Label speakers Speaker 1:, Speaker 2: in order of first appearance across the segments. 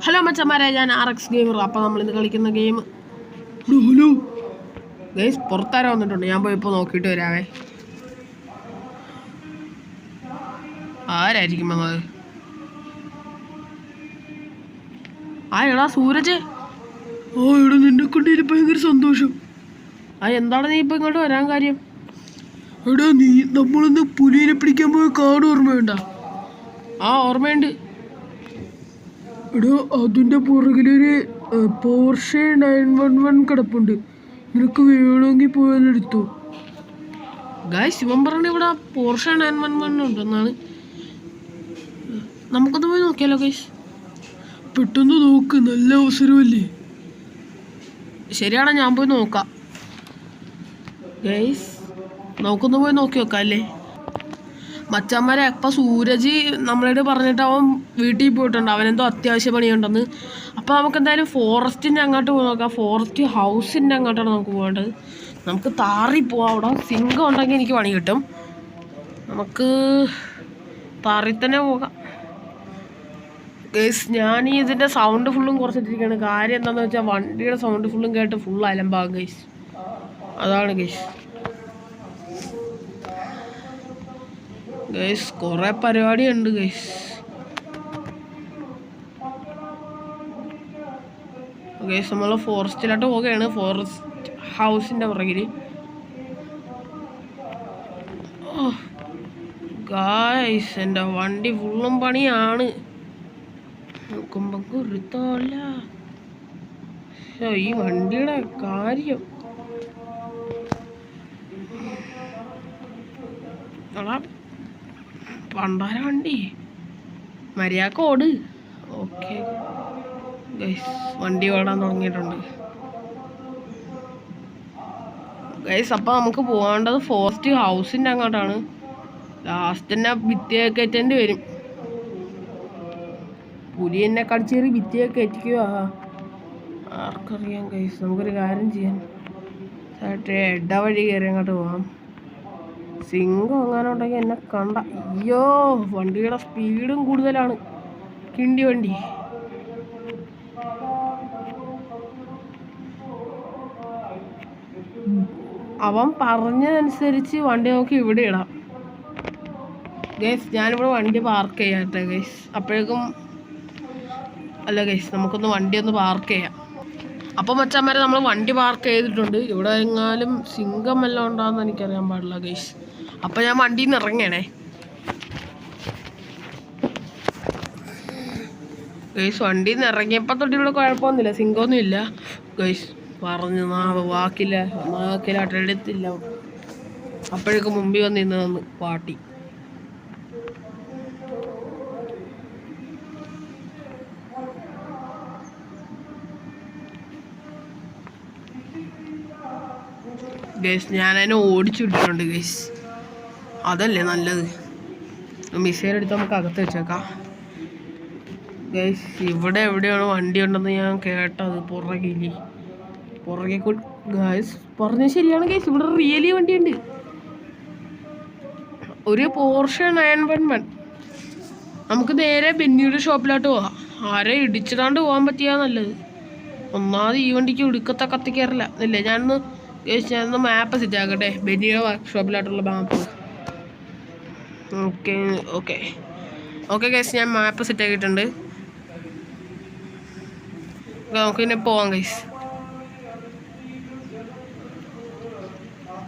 Speaker 1: Hello മച്ചന്മാരെ, ഞാൻ RX gamer. അപ്പോൾ നമ്മളിന്ന് കളിക്കുന്ന ഗെയിം ഹലോ ഗൈസ് പുറത്താരം വന്നിട്ടുണ്ട്. ഞാൻ പോയി ഇപ്പോൾ നോക്കിയിട്ട് വരാവേ. ആരായിരിക്കും വന്നത്? എടാ സൂരജ്. എടാ നിന്നെ കണ്ടതിൽ ഭയങ്കര സന്തോഷം. എന്താണ് നീ ഇപ്പം ഇങ്ങോട്ട് വരാൻ കാര്യം? എടാ നമ്മളിന്ന് പുലിനെ പിടിക്കാൻ പോയ കാട് ഓർമ്മയുണ്ട? ഓർമ്മയുണ്ട്. എടാ അതിൻ്റെ പുറകിലൊരു പോർഷെ 911 കിടപ്പുണ്ട്. നിനക്ക് വേണമെങ്കിൽ പോയാലെടുത്തു. ഗായ്സ് ഇവൻ പറഞ്ഞ ഇവിടെ പോർഷെ 911 ഉണ്ടെന്നാണ്. നമുക്കൊന്ന് പോയി നോക്കിയാലോ ഗൈസ്? പെട്ടെന്ന് നോക്ക്, നല്ല അവസരമല്ലേ. ശരിയാടാ, ഞാൻ പോയി നോക്കാം. ഗൈസ് നമുക്കൊന്ന് പോയി നോക്കി നോക്കാം അല്ലേ മച്ചന്മാരെ? അപ്പം സൂരജ് നമ്മളോട് പറഞ്ഞിട്ട് അവൻ വീട്ടിൽ പോയിട്ടുണ്ട്. അവനെന്തോ അത്യാവശ്യ പണിയുണ്ടെന്ന്. അപ്പോൾ നമുക്ക് എന്തായാലും ഫോറസ്റ്റിൻ്റെ അങ്ങോട്ട് പോയി നോക്കാം. ഫോറസ്റ്റ് ഹൗസിൻ്റെ അങ്ങോട്ടാണ് നമുക്ക് പോകേണ്ടത്. നമുക്ക് താറി പോവാം. അവിടെ സിംഗം ഉണ്ടെങ്കിൽ എനിക്ക് പണി കിട്ടും. നമുക്ക് താറി തന്നെ പോകാം. ഗൈസ് ഞാൻ ഇതിൻ്റെ സൗണ്ട് ഫുള്ളും കുറച്ചിട്ടിരിക്കുകയാണ്. കാര്യം എന്താണെന്ന് വെച്ചാൽ വണ്ടിയുടെ സൗണ്ട് ഫുള്ളും കേട്ട് ഫുൾ അലമ്പാകും ഗൈസ്. അതാണ് ഗൈസ്. ഗൈസ് കുറേ പരിപാടിയുണ്ട് ഗൈസ്. ഗൈസ് നമ്മൾ ഫോറസ്റ്റിലോട്ട് പോവുകയാണ്. ഫോറസ്റ്റ് ഹൗസിൻ്റെ പുറകിൽ. ഗൈസ് എൻ്റെ വണ്ടി ഫുള്ളും പണിയാണ്. നോക്കുമ്പോൾ കുരുത്തോല്ല. ഈ വണ്ടിയുടെ കാര്യം പണ്ടാര വണ്ടി മര്യാദക്ക് ഓട്. ഓക്കെ ഗൈസ് വണ്ടി ഓടാൻ തുടങ്ങിയിട്ടുണ്ട് ഗൈസ്. അപ്പം നമുക്ക് പോകേണ്ടത് ഫോറസ്റ്റ് ഹൗസിൻ്റെ അങ്ങോട്ടാണ്. ലാസ്റ്റ് തന്നെ ഭിത്തിയൊക്കെ കയറ്റേണ്ടി വരും. പുലി എന്നെ കടിച്ചേറി ഭിത്തിയൊക്കെ കയറ്റിക്കുക. ആർക്കറിയാം ഗൈസ്. നമുക്കൊരു കാര്യം ചെയ്യാൻ ഇട വഴി കയറി അങ്ങോട്ട് പോകാം. സിംഗം അങ്ങനെ ഉണ്ടെങ്കിൽ എന്നെ കണ്ട അയ്യോ. വണ്ടിയുടെ സ്പീഡും കൂടുതലാണ്. കിണ്ടി വണ്ടി. അവൻ പറഞ്ഞതനുസരിച്ച് വണ്ടി നോക്കി ഇവിടെ ഇടാം ഗൈസ്. ഞാനിവിടെ വണ്ടി പാർക്ക് ചെയ്യാട്ടെ ഗൈസ്. അപ്പോഴേക്കും അല്ല ഗൈസ്, നമുക്കൊന്ന് വണ്ടി ഒന്ന് പാർക്ക് ചെയ്യാം. അപ്പം മച്ചന്മാരെ നമ്മൾ വണ്ടി പാർക്ക് ചെയ്തിട്ടുണ്ട്. ഇവിടെ എങ്ങാനും സിംഗം എല്ലാം ഉണ്ടാകുന്ന എനിക്കറിയാൻ പാടില്ല ഗൈസ്. അപ്പം ഞാൻ വണ്ടിയിൽ നിന്ന് ഇറങ്ങണേ ഗൈസ്. വണ്ടിയിൽ നിന്ന് ഇറങ്ങിയപ്പോൾ തൊട്ട് ഇവിടെ കുഴപ്പമൊന്നുമില്ല, സിംഗമൊന്നും ഇല്ല ഗൈസ്. പറഞ്ഞു വാക്കിലാട്ടെടുത്തില്ല. അപ്പോഴേക്കും മുമ്പിൽ വന്ന് നിന്ന് പാട്ടി. ഗൈസ് ഞാനതിനെ ഓടിച്ചു വിട്ടിട്ടുണ്ട് ഗൈസ്. അതല്ലേ നല്ലത്. മിസൈൽ എടുത്ത് നമുക്ക് അകത്ത് വെച്ചേക്കാം ഗൈസ്. ഇവിടെ എവിടെയാണ് വണ്ടി ഉണ്ടെന്ന് ഞാൻ കേട്ടത്. പുറകെ ഗൈസ് പറഞ്ഞത് ശരിയാണ് ഗൈസ്. ഇവിടെ റിയലി വണ്ടിയുണ്ട്. ഒരു പോർഷെ 911. നമുക്ക് നേരെ ബെന്നിയുടെ ഷോപ്പിലോട്ട് പോവാം. ആരെ ഇടിച്ചിടാണ്ട് പോകാൻ പറ്റിയാ നല്ലത്. ഒന്നാമത് ഈ വണ്ടിക്ക് ഇടുക്കത്തെ കത്തിക്കാറില്ല അല്ലേ. ഞാനൊന്ന് മാപ്പ് സെറ്റ് ആക്കട്ടെ. ബെന്നിയുടെ വർക്ക്ഷോപ്പിലോട്ടുള്ള മാപ്പ്. ഓക്കെ ഗൈസ്, ഞാൻ മാപ്പ് സെറ്റ് ആക്കിയിട്ടുണ്ട്. നമുക്ക് പിന്നെ പോവാം ഗൈസ്.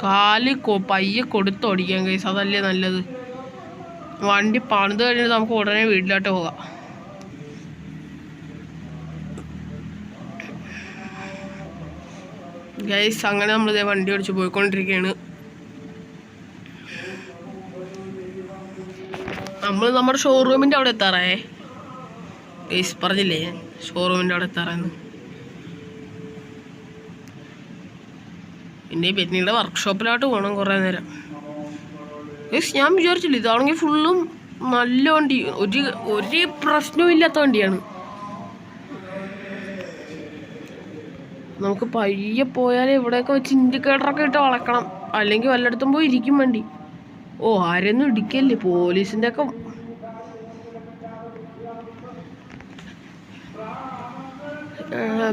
Speaker 1: കാല് പയ്യെ കൊടുത്തോടിക്കാം ഗൈസ്. അതല്ലേ നല്ലത്. വണ്ടി പണിത് കഴിഞ്ഞിട്ട് നമുക്ക് ഉടനെ വീട്ടിലോട്ട് പോകാം. ഗൈസ് അങ്ങനെ നമ്മളിതേ വണ്ടി ഓടിച്ച് പോയിക്കൊണ്ടിരിക്കുകയാണ്. നമ്മൾ നമ്മുടെ ഷോറൂമിൻ്റെ അവിടെ എത്താറായേ ഗൈസ്. പറഞ്ഞില്ലേ ഞാൻ ഷോറൂമിൻ്റെ അവിടെ എത്താറായെന്ന്. പിന്നെ ബെന്നിയുടെ വർക്ക്ഷോപ്പിലോട്ട് പോകണം കുറേ നേരം ഗൈസ്. ഞാൻ വിചാരിച്ചില്ല ഇതാണെങ്കിൽ ഫുള്ളും നല്ല വണ്ടി, ഒരു പ്രശ്നവും ഇല്ലാത്ത വണ്ടിയാണ്. നമുക്ക് പയ്യെ പോയാൽ ഇവിടെയൊക്കെ വെച്ച് ഇൻഡിക്കേറ്ററൊക്കെ ഇട്ട് വളക്കണം, അല്ലെങ്കിൽ വല്ലയിടത്തും പോയി ഇരിക്കും വണ്ടി. ആരെയൊന്നും ഇടിക്കല്ലേ. പോലീസിൻ്റെ ഒക്കെ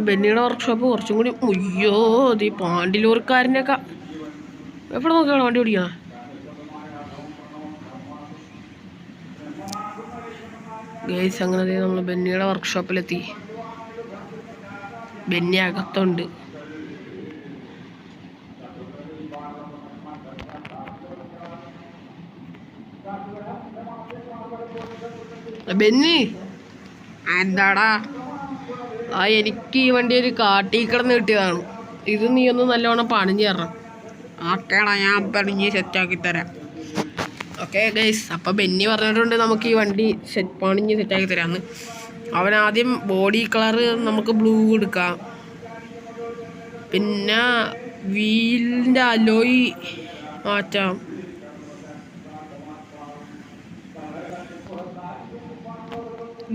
Speaker 1: ബെന്നിയുടെ വർക്ക്ഷോപ്പ് കുറച്ചും കൂടി അയ്യോ ഈ പാണ്ടിലൂർക്കാരൻ്റെയൊക്കെ എവിടെ നോക്കിയാണ് വണ്ടി ഓടിക്കണം. ഗൈസ് അങ്ങനെ നമ്മൾ ബെന്നിയുടെ വർക്ക്ഷോപ്പിലെത്തി. ബെന്നി അകത്തുണ്ട്. ബെന്നി എന്താടാ? എനിക്ക് ഈ വണ്ടി ഒരു കാട്ടി കിടന്ന് കിട്ടിയതാണ്. ഇത് നീ ഒന്ന് നല്ലോണം പണിഞ്ഞ് തരണം.
Speaker 2: ഓക്കേടാ, ഞാൻ പണിഞ്ഞ് സെറ്റാക്കി തരാം.
Speaker 1: ഓക്കെ ഗൈസ്, അപ്പം ബെന്നി പറഞ്ഞിട്ടുണ്ട് നമുക്ക് ഈ വണ്ടി പണിഞ്ഞ് സെറ്റാക്കി തരാമെന്ന്. അവൻ ആദ്യം ബോഡി കളറ് നമുക്ക് ബ്ലൂ എടുക്കാം, പിന്നെ വീലിൻ്റെ അലോയി മാറ്റാം.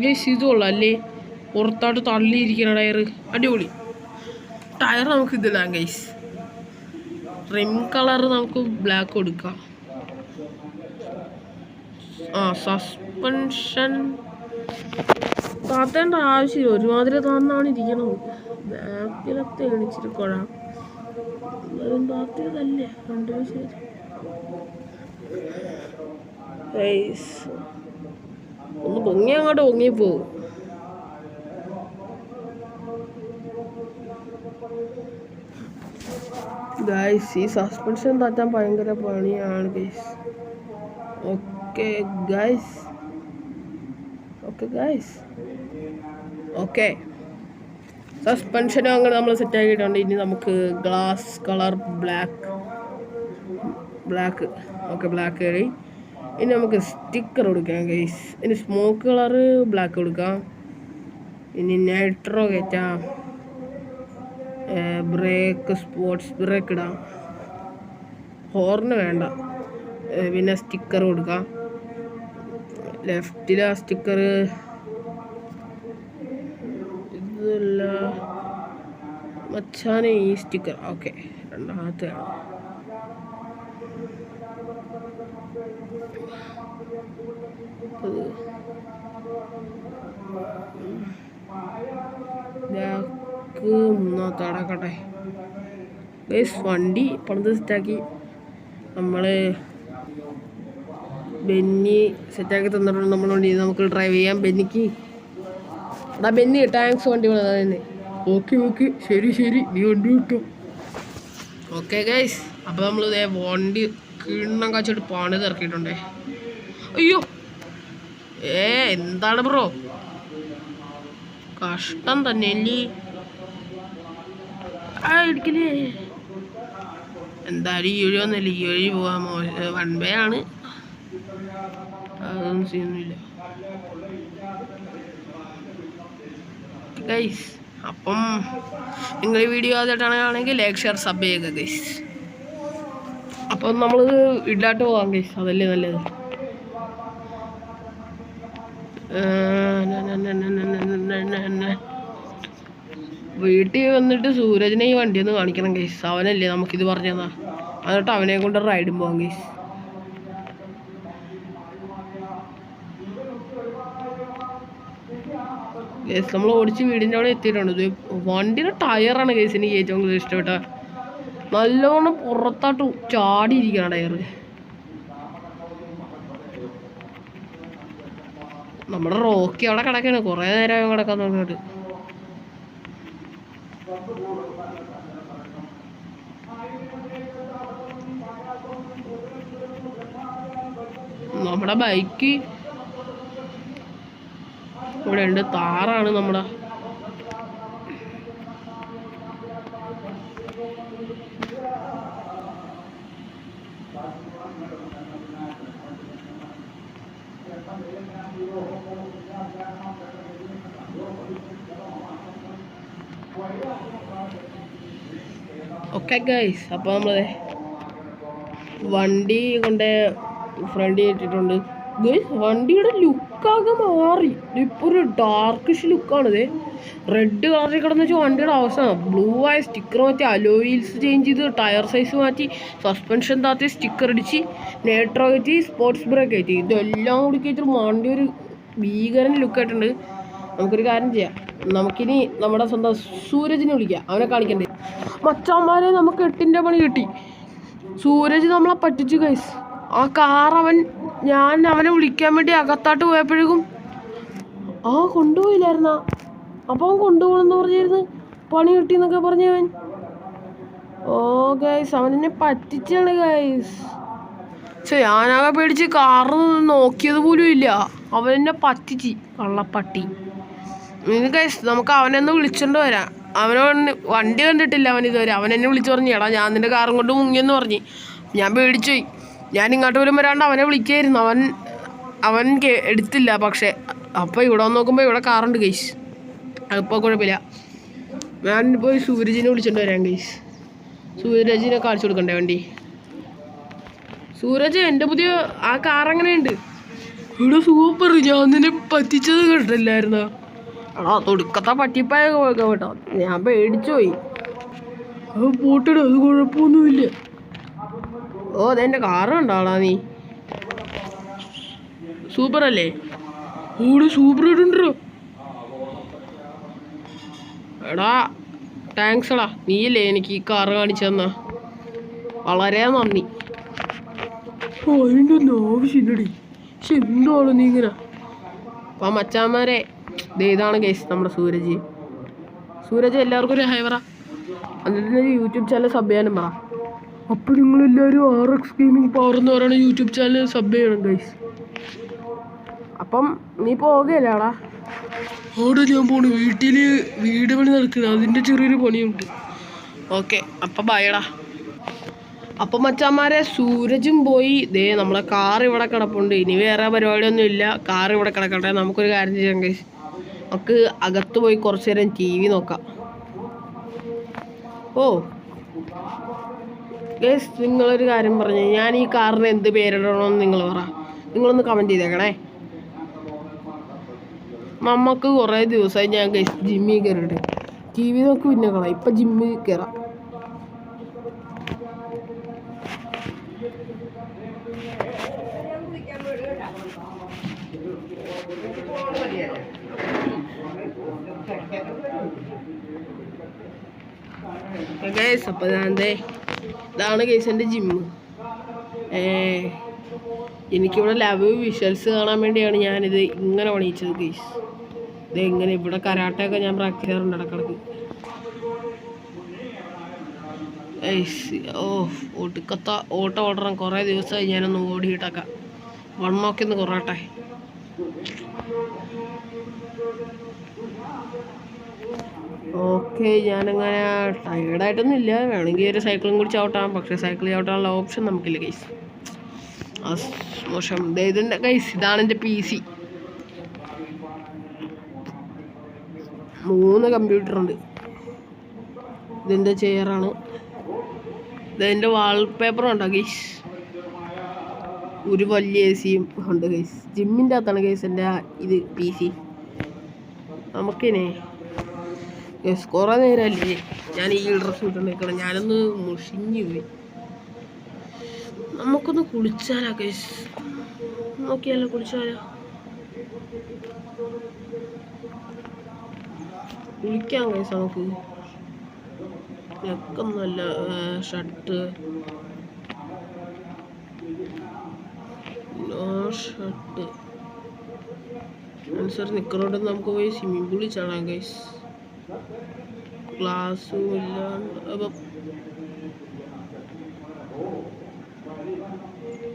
Speaker 1: ഗൈസ് ഇത് കൊള്ളാം അല്ലേ? പുറത്തോട്ട് തള്ളിയിരിക്കണ ടയറ് അടിപൊളി ടയർ. നമുക്ക് ഇതിടാം ഗൈസ്. റിം കളർ നമുക്ക് ബ്ലാക്ക് കൊടുക്കാം. സസ്പെൻഷൻ താത്തേണ്ട ആവശ്യമില്ല, ഒരുമാതിരി താന്നാണ് ഇരിക്കണത്. ബാക്കിലത്തെ എണിച്ചിട്ട് കൊഴാം, എന്നാലും താത്തിയതല്ലേ രണ്ടു ശരി. ഒന്ന് പൊങ്ങി അങ്ങോട്ട് പൊങ്ങിപ്പോവും. ഗൈസ് ഈ സസ്പെൻഷൻ താറ്റാൻ ഭയങ്കര പണിയാണ് ഗൈസ്. ഓക്കെ ഗൈസ്, ഓക്കെ സസ്പെൻഷനും അങ്ങനെ നമ്മൾ സെറ്റ് ആക്കിയിട്ടുണ്ട്. ഇനി നമുക്ക് glass colour black okay black കയറി. ഇനി നമുക്ക് സ്റ്റിക്കർ കൊടുക്കാം ഗൈസ്. ഇനി സ്മോക്ക് കളറ് ബ്ലാക്ക് കൊടുക്കാം. ഇനി നൈട്രോ കയറ്റാം. ബ്രേക്ക് സ്പോർട്സ് ബ്രേക്ക് ഇടാം. ഹോർണ് വേണ്ട. പിന്നെ സ്റ്റിക്കർ കൊടുക്കാം. ലെഫ്റ്റിലെ സ്റ്റിക്കർ ഇതല്ല മച്ചാനെ, ഈ സ്റ്റിക്കർ ഓക്കെ രണ്ടാമത്തെ മൂന്നാമത്തെ അടക്കട്ടെ ഗൈസ്. വണ്ടി പണിത് സെറ്റാക്കി നമ്മൾ ബെന്നി സെറ്റാക്കി തന്നിട്ടുണ്ട്. നമ്മൾ വണ്ടി നമുക്ക് ഡ്രൈവ് ചെയ്യാം. ബെന്നിക്ക് ബെന്നി ടാങ്ക്സ് വണ്ടി തന്നെ. ഓക്കെ ശരി നീ വണ്ടി കിട്ടും. ഓക്കെ ഗൈസ്, അപ്പോൾ നമ്മൾ ഇതേ വണ്ടി കിണ്ണം കാച്ചിട്ട് പണി തിറക്കിയിട്ടുണ്ടേ. അയ്യോ എന്താണ് ബ്രോ, കഷ്ടം തന്നെ അല്ലേ? ഇടിക്കലേ എന്തായാലും ഈ വഴി വന്നില്ല, ഈ വഴി പോവാൻ വൺ വേ ആണ്, അതൊന്നും ചെയ്യുന്നില്ല ഗൈസ്. അപ്പം നിങ്ങൾ ഈ വീഡിയോ ആദ്യമായിട്ടാണെങ്കിൽ ലൈക്ക് ഷെയർ സബ് ചെയ്യുക ഗൈസ്. അപ്പം നമ്മൾ ഇല്ലാട്ട് പോവാം ഗൈസ്, അതല്ലേ നല്ലത്. വീട്ടിൽ വന്നിട്ട് സൂരജിനെ ഈ വണ്ടി ഒന്ന് കാണിക്കണം ഗൈസ്. അവനല്ലേ നമുക്കിത് പറഞ്ഞു തന്നാ, എന്നിട്ട് അവനെ കൊണ്ട് റൈഡും പോവാം ഗൈസ്. ഗൈസ് നമ്മൾ ഓടിച്ച് വീടിൻ്റെ അവിടെ എത്തിയിട്ടുണ്ട്. ഇത് വണ്ടിയുടെ ടയറാണ് ഗൈസ് എനിക്ക് ഏറ്റവും കൂടുതൽ ഇഷ്ടപ്പെട്ട. നല്ലോണം പുറത്തോട്ട് ചാടിയിരിക്കണം ടയർ. നമ്മുടെ റോക്കി അവിടെ കിടക്കാണ്, കുറേ നേരം കിടക്കാൻ തുടങ്ങിയിട്ട്. നമ്മുടെ ബൈക്ക് ഇവിടെ ഉണ്ട്, താറാണ് നമ്മുടെ. ഓക്കെ ഗൈസ്, അപ്പോൾ നമ്മൾ വണ്ടി കൊണ്ട് ഫ്രണ്ട് ഇട്ടിട്ടുണ്ട് ഗൈസ്. വണ്ടിയുടെ ലുക്കാകെ മാറി, ഇപ്പോൾ ഒരു ഡാർക്കിഷ് ലുക്കാണിത്. റെഡ് കളറിൽ കിടന്ന് വെച്ചാൽ വണ്ടിയുടെ അവസാനം ബ്ലൂ ആയ സ്റ്റിക്കർ മാറ്റി, അലോയിൽസ് ചേഞ്ച് ചെയ്ത്, ടയർ സൈസ് മാറ്റി, സസ്പെൻഷൻ താത്തി സ്റ്റിക്കർ അടിച്ച്, നേട്രോ കയറ്റി, സ്പോർട്സ് ബ്രേക്ക് കയറ്റി, ഇതെല്ലാം കൂടി കയറ്റിട്ട് വണ്ടി ഒരു ഭീകരൻ ലുക്കായിട്ടുണ്ട്. നമുക്കൊരു കാര്യം ചെയ്യാം, നമുക്കിനി നമ്മുടെ സ്വന്തം സൂരജിനെ വിളിക്കാം, അവനെ കാണിക്കണ്ടേ. മച്ചാന്മാരെ നമുക്ക് 8ന്റെ പണി കിട്ടി. സൂരജ് നമ്മളെ പറ്റിച്ചു ഗൈസ്. ആ കാർ ഞാൻ അവനെ വിളിക്കാൻ വേണ്ടി അകത്താട്ട് പോയപ്പോഴേക്കും കൊണ്ടുപോയില്ലായിരുന്ന. അപ്പം അവൻ കൊണ്ടുപോകണമെന്ന് പറഞ്ഞിരുന്നു, പണി കിട്ടിയെന്നൊക്കെ പറഞ്ഞവൻ. ഓ ഗൈസ്, അവനെന്നെ പറ്റിച്ചാണ് ഗൈസ്. ഞാനാകെ പേടിച്ച് കാറ് നോക്കിയത് പോലും ഇല്ല, അവനെന്നെ പറ്റിച്ച് കള്ളപ്പട്ടി. ഇനി ഗൈസ് നമുക്ക് അവനെന്ന് വിളിച്ചോണ്ട് വരാം. വണ്ടി കണ്ടിട്ടില്ല അവൻ ഇതുവരെ. അവനെന്നെ വിളിച്ചു പറഞ്ഞു, എടാ ഞാൻ നിന്റെ കാറും കൊണ്ട് മുങ്ങിയെന്ന് പറഞ്ഞ്. ഞാൻ പേടിച്ചുപോയി. ഞാൻ ഇങ്ങോട്ട് പോലും വരാണ്ട് അവനെ വിളിക്കായിരുന്നു. അവൻ എടുത്തില്ല. പക്ഷേ അപ്പോൾ ഇവിടെ വന്ന് നോക്കുമ്പോൾ ഇവിടെ കാറുണ്ട് ഗൈസ്. അതിപ്പോൾ കുഴപ്പമില്ല. ഞാൻ പോയി സൂരജിനെ വിളിച്ചോണ്ട് വരാം ഗൈസ്. സൂരജിനെ കാണിച്ചു കൊടുക്കണ്ടേ വണ്ടി? സൂരജ്, എൻ്റെ പുതിയ ആ കാർ എങ്ങനെയുണ്ട്? ഇവിടെ സൂപ്പർ. ഞാൻ നിന്നെ പറ്റിച്ചത് കേട്ടില്ലായിരുന്നോ? എടാ തൊടുക്കത്തെ പറ്റിപ്പായ കേട്ടോ, ഞാൻ പേടിച്ചുപോയി. അത് പോട്ടിട, അത് കുഴപ്പമൊന്നുമില്ല. ഓ അതെൻ്റെ കാറ് കണ്ടാളാ നീ? സൂപ്പർ അല്ലേ? ഓടി സൂപ്പർ ആയിട്ടുണ്ടോ? എടാ താങ്ക്സ് എടാ, നീയല്ലേ എനിക്ക് ഈ കാറ് കാണിച്ചു തന്ന, വളരെ നന്ദി. അതിൻ്റെ ഒന്നും ആവശ്യമില്ലടി. പക്ഷെ എന്താണ് നീ ഇങ്ങനെ? അപ്പം മച്ചാന്മാരെ, ഇതാണ് ഗൈസ് നമ്മുടെ സൂരജ്. സൂരജ് എല്ലാവർക്കും ഒരു ഹായ് പറ. എന്നിട്ട് യൂട്യൂബ് ചാനൽ സബ് ചെയ്യാനും പറ. അപ്പം നിങ്ങളെല്ലാവരും RX ഗെയിമിംഗ് പവർ എന്ന് പറയുന്ന യൂട്യൂബ് ചാനൽ സബ് ചെയ്യണം ഗൈസ്. അപ്പം നീ പോകുകയല്ലേടാ? അവിടെ ഞാൻ പോണു. വീട് പണി നടക്കണം, അതിൻ്റെ ചെറിയൊരു പണിയുണ്ട്. ഓക്കെ, അപ്പം ബൈടാ. അപ്പം മച്ചാന്മാരെ, സൂരജും പോയി. നമ്മളെ കാർ ഇവിടെ കിടപ്പുണ്ട്. ഇനി വേറെ പരിപാടിയൊന്നും ഇല്ല, കാർ ഇവിടെ കിടക്കട്ടെ. നമുക്കൊരു കാര്യം ചെയ്യാം ഗൈസ്, നമുക്ക് അകത്ത് പോയി കുറച്ച് നേരം TV നോക്കാം. ഓ ഗൈസ്, നിങ്ങളൊരു കാര്യം പറഞ്ഞു, ഞാൻ ഈ കാറിന് എന്ത് പേരിടണമെന്ന് നിങ്ങൾ പറ. നിങ്ങളൊന്ന് കമൻറ്റ് ചെയ്തേക്കണേ. നമുക്ക് കുറേ ദിവസമായി ഞാൻ ഗൈസ് ജിമ്മിൽ കയറിയിട്ട്. TV നോക്കി പിന്നെ കളാം. ഇപ്പം ജിമ്മിൽ കയറാം. ഗൈസ്, അപ്പം ഇതാണ് ഗൈസ് എൻ്റെ ജിമ്മ്. എനിക്കിവിടെ ലവ് വിഷ്വൽസ് കാണാൻ വേണ്ടിയാണ് ഞാനിത് ഇങ്ങനെ പണിയിച്ചത് ഗൈസ്. ഇങ്ങനെ ഇവിടെ കരാട്ടയൊക്കെ ഞാൻ പ്രാക്ടീസ് ചെയ്യാറുണ്ട് ഇടക്കിടക്ക്. ഒടുക്കത്ത ഓട്ടം ഓടണം. കുറേ ദിവസമായി ഞാനൊന്ന് ഓടിയിട്ടൊക്കെ വണ്ണമൊക്കെ ഒന്ന് കുറയട്ടെ. ഓക്കെ, ഞാനങ്ങനെ ടയേർഡായിട്ടൊന്നും ഇല്ല. വേണമെങ്കിൽ ഒരു സൈക്കിളും കൂടി ചവിട്ടാം. പക്ഷേ സൈക്കിൾ ചവിട്ടാനുള്ള ഓപ്ഷൻ നമുക്കില്ല ഗൈസ്. മോശം. ഇതിൻ്റെ ഗൈസ്, ഇതാണ് എൻ്റെ PC. 3 കമ്പ്യൂട്ടറുണ്ട്. ഇതിൻ്റെ ചെയറാണ്. ഇതിൻ്റെ വാൾപേപ്പറും ഉണ്ടോ ഗൈസ്? ഒരു വലിയ AC-യും ഉണ്ട് ഗൈസ്. ജിമ്മിൻ്റെ അകത്താണ് ഗൈസ് എൻ്റെ ഇത് PC. നമുക്കിനെ ഗൈസ് കുറേ നേരമല്ലേ ഞാൻ ഈ ഡ്രസ്സ് ഇട്ട് നിൽക്കണം. ഞാനൊന്ന് മുഷിഞ്ഞു പോയി. നമുക്കൊന്ന് കുളിച്ചാലോ ഗൈസ്? നോക്കിയാലോ, കുളിച്ചാലോ? കുളിക്കാം ഗൈസ് നമുക്ക്. നെക്കൊന്നുമല്ല, ഷർട്ട് അനുസരിച്ച് നിക്കറോട്ട് നമുക്ക് പോയി സ്വിമ്മിംഗ് പൂളിൽ ചാടാം ഗൈസ്. ക്ലാസ്സും ഇല്ലാണ്ട് അപ്പം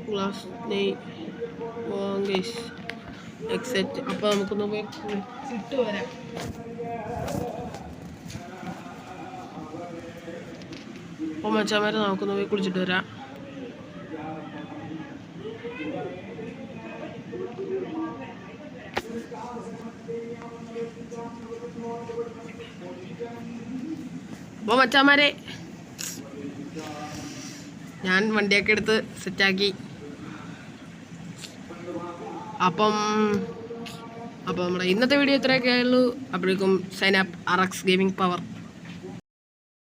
Speaker 1: ക്ലാസ് പോവാം ഗൈസ്. എക്സെറ്റ്. അപ്പം നമുക്കൊന്ന് പോയി കുളിച്ചിട്ട് വരാം. അപ്പം മച്ചാന്മാരെ, നമുക്കൊന്ന് പോയി കുളിച്ചിട്ട് വരാം. അപ്പോൾ മച്ചാന്മാരെ, ഞാൻ വണ്ടിയൊക്കെ എടുത്ത് സെറ്റാക്കി. അപ്പം നമ്മുടെ ഇന്നത്തെ വീഡിയോ ഇത്രയൊക്കെ ആയുള്ളൂ. അപ്പോഴേക്കും sign up RX gaming power.